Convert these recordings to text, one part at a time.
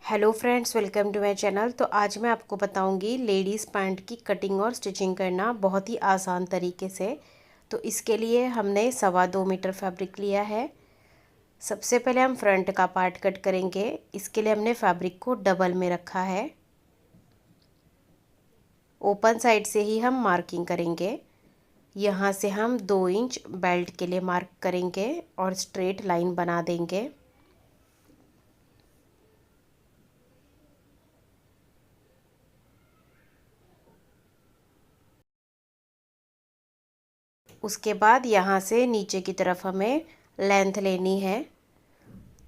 Hello friends, welcome to my channel. तो आज मैं आपको बताऊंगी लेडीज़ पैंट की कटिंग और स्टिचिंग करना बहुत ही आसान तरीके से। तो इसके लिए हमने 2.25 मीटर फैब्रिक लिया है। सबसे पहले हम फ्रंट का पार्ट कट करेंगे। इसके लिए हमने फैब्रिक को डबल में रखा है। ओपन साइड से ही हम मार्किंग करेंगे। यहाँ से हम 2 इंच बेल्ट के लिए मार्क करेंगे और स्ट्रेट लाइन बना देंगे। उसके बाद यहाँ से नीचे की तरफ हमें लेंथ लेनी है।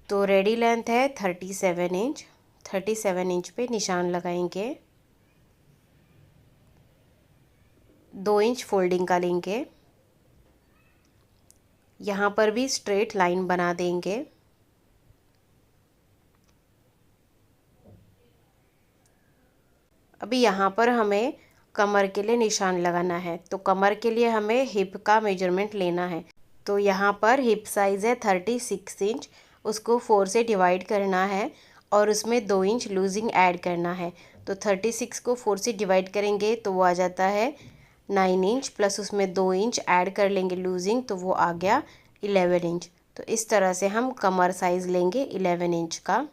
तो रेडी लेंथ है 37 इंच। 37 इंच पे निशान लगाएंगे। 2 इंच फोल्डिंग का लेंगे। यहाँ पर भी स्ट्रेट लाइन बना देंगे। अभी यहाँ पर हमें कमर के लिए निशान लगाना है। तो कमर के लिए हमें हिप का मेजरमेंट लेना है। तो यहाँ पर हिप साइज़ है 36 इंच। उसको 4 से डिवाइड करना है और उसमें 2 इंच लूजिंग ऐड करना है। तो 36 को 4 से डिवाइड करेंगे तो वो आ जाता है 9 इंच, प्लस उसमें 2 इंच ऐड कर लेंगे लूजिंग, तो वो आ गया 11 इंच। तो इस तरह से हम कमर साइज़ लेंगे 11 इंच का।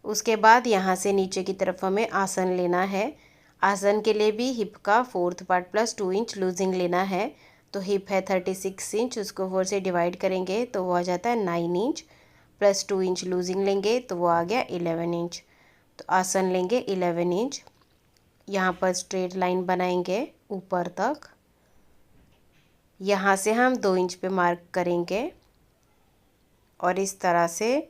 उसके बाद यहाँ से नीचे की तरफ हमें आसन लेना है। आसन के लिए भी हिप का 4th part plus 2 inch losing लेना है। तो हिप है 36 इंच, उसको 4 से डिवाइड करेंगे तो वो आ जाता है 9 इंच, प्लस 2 इंच लूजिंग लेंगे तो वो आ गया 11 इंच। तो आसन लेंगे 11 इंच। यहाँ पर स्ट्रेट लाइन बनाएंगे ऊपर तक। यहाँ से हम 2 इंच पे मार्क करेंगे और इस तरह से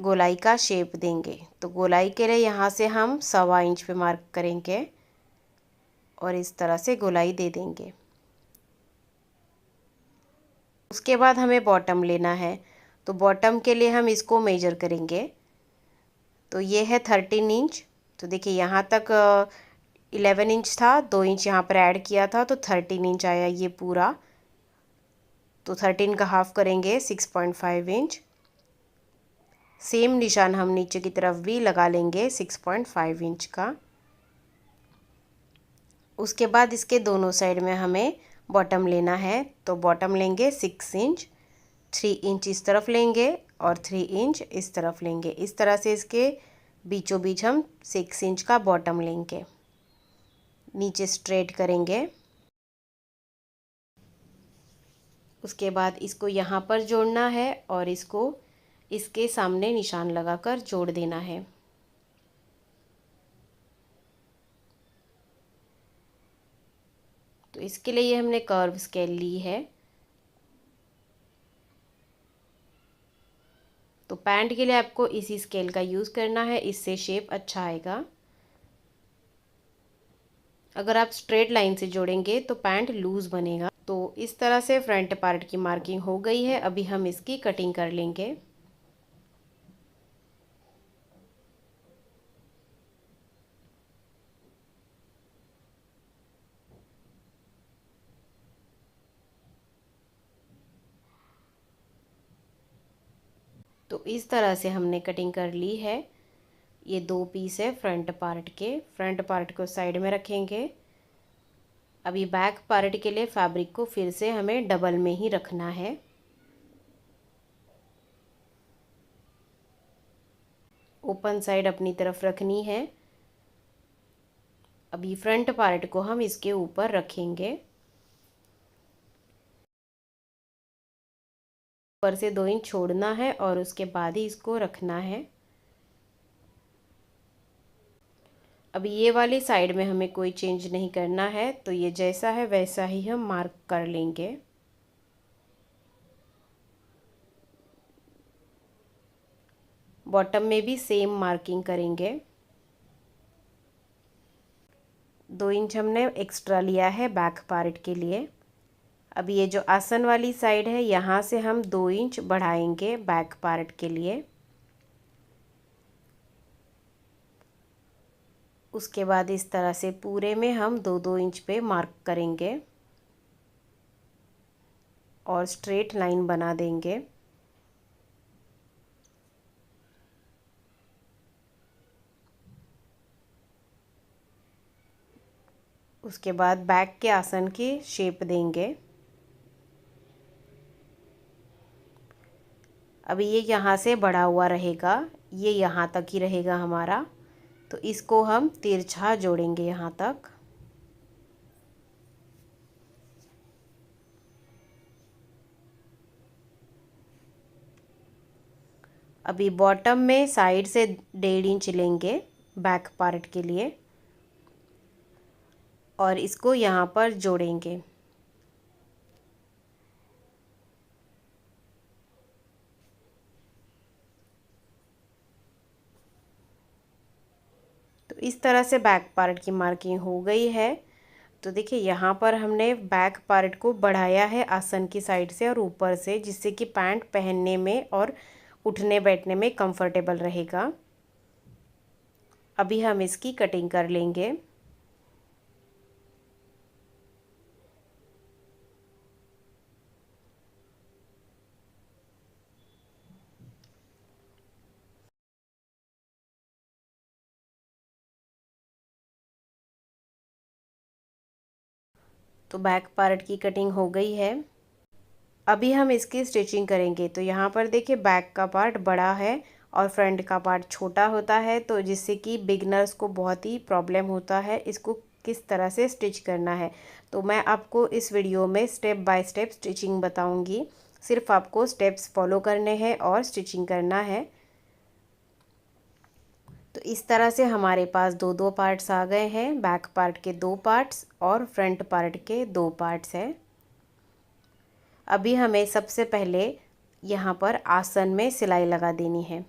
गोलाई का शेप देंगे। तो गोलाई के लिए यहाँ से हम 1.25 इंच पे मार्क करेंगे और इस तरह से गोलाई दे देंगे। उसके बाद हमें बॉटम लेना है। तो बॉटम के लिए हम इसको मेजर करेंगे। तो ये है 13 इंच। तो देखिए यहाँ तक 11 इंच था, 2 इंच यहाँ पर ऐड किया था तो 13 इंच आया ये पूरा। तो 13 का हाफ करेंगे 6.5 इंच। सेम निशान हम नीचे की तरफ भी लगा लेंगे 6.5 इंच का। उसके बाद इसके दोनों साइड में हमें बॉटम लेना है। तो बॉटम लेंगे 6 इंच, 3 इंच इस तरफ लेंगे और 3 इंच इस तरफ लेंगे। इस तरह से इसके बीचों बीच हम 6 इंच का बॉटम लेंगे। नीचे स्ट्रेट करेंगे। उसके बाद इसको यहाँ पर जोड़ना है और इसको इसके सामने निशान लगाकर जोड़ देना है। तो इसके लिए हमने कर्व स्केल ली है। तो पैंट के लिए आपको इसी स्केल का यूज़ करना है, इससे शेप अच्छा आएगा। अगर आप स्ट्रेट लाइन से जोड़ेंगे तो पैंट लूज़ बनेगा। तो इस तरह से फ्रंट पार्ट की मार्किंग हो गई है। अभी हम इसकी कटिंग कर लेंगे। तो इस तरह से हमने कटिंग कर ली है। ये 2 पीस है फ्रंट पार्ट के। फ्रंट पार्ट को साइड में रखेंगे। अभी बैक पार्ट के लिए फैब्रिक को फिर से हमें डबल में ही रखना है। ओपन साइड अपनी तरफ रखनी है। अभी फ्रंट पार्ट को हम इसके ऊपर रखेंगे। ऊपर से 2 इंच छोड़ना है और उसके बाद ही इसको रखना है। अभी ये वाली साइड में हमें कोई चेंज नहीं करना है। तो ये जैसा है वैसा ही हम मार्क कर लेंगे। बॉटम में भी सेम मार्किंग करेंगे। 2 इंच हमने एक्स्ट्रा लिया है बैक पार्ट के लिए। अब ये जो आसन वाली साइड है यहाँ से हम 2 इंच बढ़ाएंगे बैक पार्ट के लिए। उसके बाद इस तरह से पूरे में हम 2-2 इंच पे मार्क करेंगे और स्ट्रेट लाइन बना देंगे। उसके बाद बैक के आसन की शेप देंगे। अभी ये यहाँ से बढ़ा हुआ रहेगा, ये यहाँ तक ही रहेगा हमारा, तो इसको हम तिरछा जोड़ेंगे यहाँ तक। अभी बॉटम में साइड से 1.5 इंच लेंगे बैक पार्ट के लिए और इसको यहाँ पर जोड़ेंगे। तो इस तरह से बैक पार्ट की मार्किंग हो गई है। तो देखिए यहाँ पर हमने बैक पार्ट को बढ़ाया है आसन की साइड से और ऊपर से, जिससे कि पैंट पहनने में और उठने बैठने में कंफर्टेबल रहेगा। अभी हम इसकी कटिंग कर लेंगे। तो बैक पार्ट की कटिंग हो गई है। अभी हम इसकी स्टिचिंग करेंगे। तो यहाँ पर देखिए बैक का पार्ट बड़ा है और फ्रंट का पार्ट छोटा होता है, तो जिससे कि बिगनर्स को बहुत ही प्रॉब्लम होता है इसको किस तरह से स्टिच करना है। तो मैं आपको इस वीडियो में स्टेप बाय स्टेप स्टिचिंग बताऊंगी। सिर्फ आपको स्टेप्स फॉलो करने हैं और स्टिचिंग करना है। तो इस तरह से हमारे पास दो पार्ट्स आ गए हैं, बैक पार्ट के 2 पार्ट्स और फ्रंट पार्ट के 2 पार्ट्स हैं। अभी हमें सबसे पहले यहाँ पर आसन में सिलाई लगा देनी है,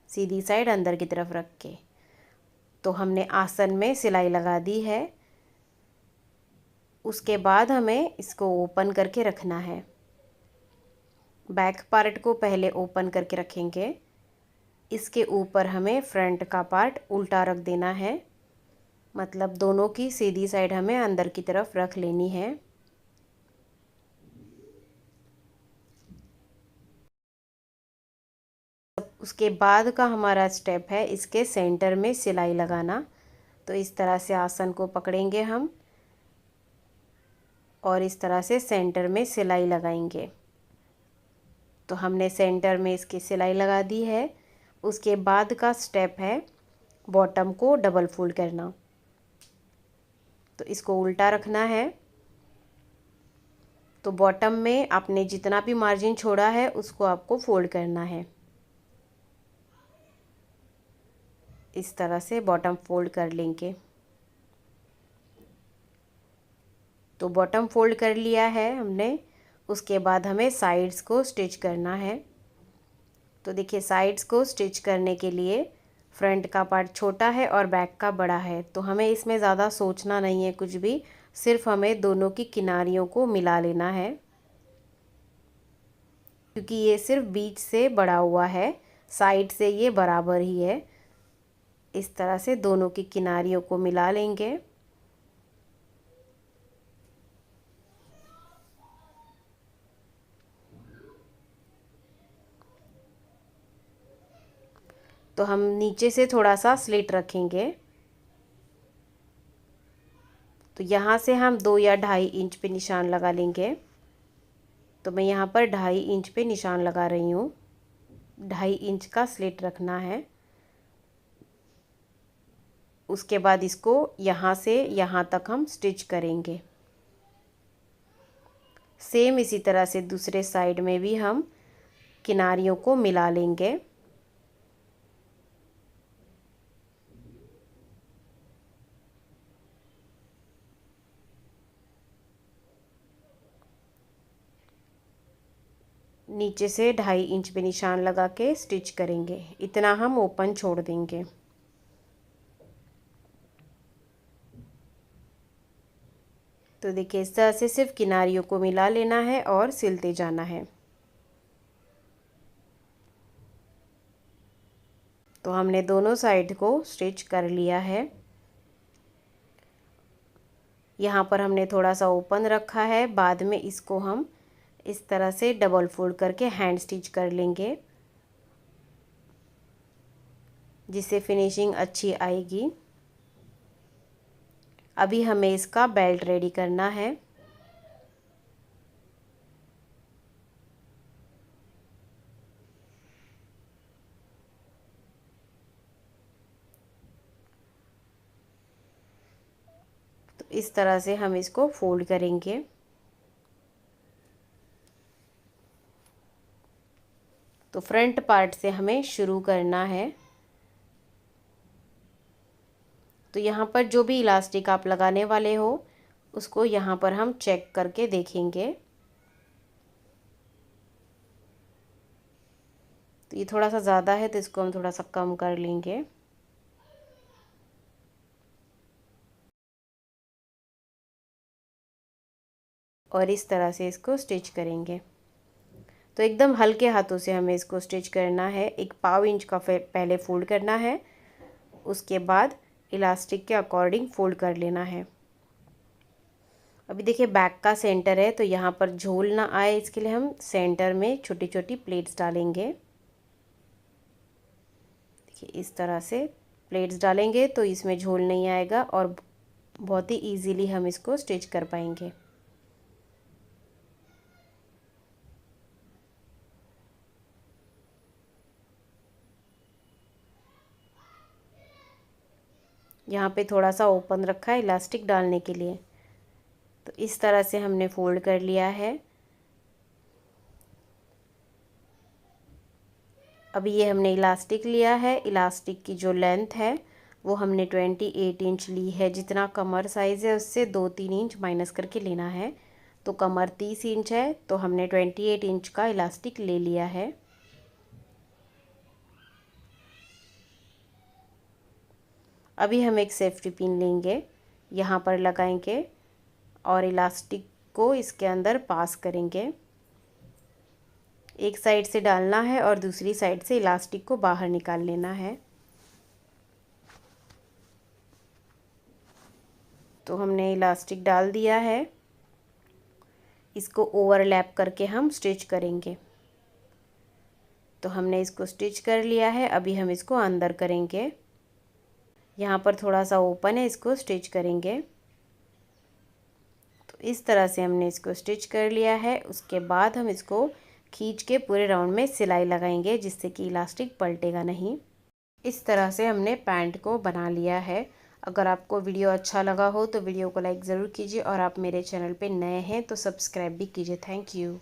सीधी साइड अंदर की तरफ रख के। तो हमने आसन में सिलाई लगा दी है। उसके बाद हमें इसको ओपन करके रखना है। बैक पार्ट को पहले ओपन करके रखेंगे, इसके ऊपर हमें फ्रंट का पार्ट उल्टा रख देना है, मतलब दोनों की सीधी साइड हमें अंदर की तरफ रख लेनी है। उसके बाद का हमारा स्टेप है इसके सेंटर में सिलाई लगाना। तो इस तरह से आसन को पकड़ेंगे हम और इस तरह से सेंटर में सिलाई लगाएंगे। तो हमने सेंटर में इसकी सिलाई लगा दी है। उसके बाद का स्टेप है बॉटम को डबल फोल्ड करना। तो इसको उल्टा रखना है। तो बॉटम में आपने जितना भी मार्जिन छोड़ा है उसको आपको फोल्ड करना है। इस तरह से बॉटम फोल्ड कर लेंगे। तो बॉटम फोल्ड कर लिया है हमने। उसके बाद हमें साइड्स को स्टिच करना है। तो देखिए साइड्स को स्टिच करने के लिए फ्रंट का पार्ट छोटा है और बैक का बड़ा है, तो हमें इसमें ज़्यादा सोचना नहीं है कुछ भी, सिर्फ हमें दोनों की किनारियों को मिला लेना है, क्योंकि ये सिर्फ बीच से बड़ा हुआ है, साइड से ये बराबर ही है। इस तरह से दोनों की किनारियों को मिला लेंगे। तो हम नीचे से थोड़ा सा स्लिट रखेंगे। तो यहाँ से हम 2 या 2.5 इंच पे निशान लगा लेंगे। तो मैं यहाँ पर 2.5 इंच पे निशान लगा रही हूँ। 2.5 इंच का स्लिट रखना है। उसके बाद इसको यहाँ से यहाँ तक हम स्टिच करेंगे। सेम इसी तरह से दूसरे साइड में भी हम किनारियों को मिला लेंगे। नीचे से 2.5 इंच पे निशान लगा के स्टिच करेंगे, इतना हम ओपन छोड़ देंगे। तो देखिए इस तरह से सिर्फ किनारियों को मिला लेना है और सिलते जाना है। तो हमने दोनों साइड को स्टिच कर लिया है। यहाँ पर हमने थोड़ा सा ओपन रखा है, बाद में इसको हम इस तरह से डबल फोल्ड करके हैंड स्टिच कर लेंगे, जिससे फिनिशिंग अच्छी आएगी। अभी हमें इसका बेल्ट रेडी करना है। तो इस तरह से हम इसको फोल्ड करेंगे। तो फ्रंट पार्ट से हमें शुरू करना है। तो यहाँ पर जो भी इलास्टिक आप लगाने वाले हो उसको यहाँ पर हम चेक करके देखेंगे। तो ये थोड़ा सा ज़्यादा है तो इसको हम थोड़ा सा कम कर लेंगे। और इस तरह से इसको स्टिच करेंगे। तो एकदम हल्के हाथों से हमें इसको स्टिच करना है। 1 इंच का पहले फोल्ड करना है, उसके बाद इलास्टिक के अकॉर्डिंग फोल्ड कर लेना है। अभी देखिए बैक का सेंटर है तो यहाँ पर झोल ना आए इसके लिए हम सेंटर में छोटी छोटी प्लेट्स डालेंगे। देखिए इस तरह से प्लेट्स डालेंगे तो इसमें झोल नहीं आएगा और बहुत ही इजीली हम इसको स्टिच कर पाएंगे। यहाँ पे थोड़ा सा ओपन रखा है इलास्टिक डालने के लिए। तो इस तरह से हमने फोल्ड कर लिया है। अभी ये हमने इलास्टिक लिया है। इलास्टिक की जो लेंथ है वो हमने 28 इंच ली है। जितना कमर साइज़ है उससे 2-3 इंच माइनस करके लेना है। तो कमर 30 इंच है तो हमने 28 इंच का इलास्टिक ले लिया है। अभी हम एक सेफ्टी पिन लेंगे, यहाँ पर लगाएंगे और इलास्टिक को इसके अंदर पास करेंगे। एक साइड से डालना है और दूसरी साइड से इलास्टिक को बाहर निकाल लेना है। तो हमने इलास्टिक डाल दिया है। इसको ओवरलैप करके हम स्टिच करेंगे। तो हमने इसको स्टिच कर लिया है। अभी हम इसको अंदर करेंगे। यहाँ पर थोड़ा सा ओपन है, इसको स्टिच करेंगे। तो इस तरह से हमने इसको स्टिच कर लिया है। उसके बाद हम इसको खींच के पूरे राउंड में सिलाई लगाएंगे जिससे कि इलास्टिक पलटेगा नहीं। इस तरह से हमने पैंट को बना लिया है। अगर आपको वीडियो अच्छा लगा हो तो वीडियो को लाइक ज़रूर कीजिए और आप मेरे चैनल पे नए हैं तो सब्सक्राइब भी कीजिए। Thank you.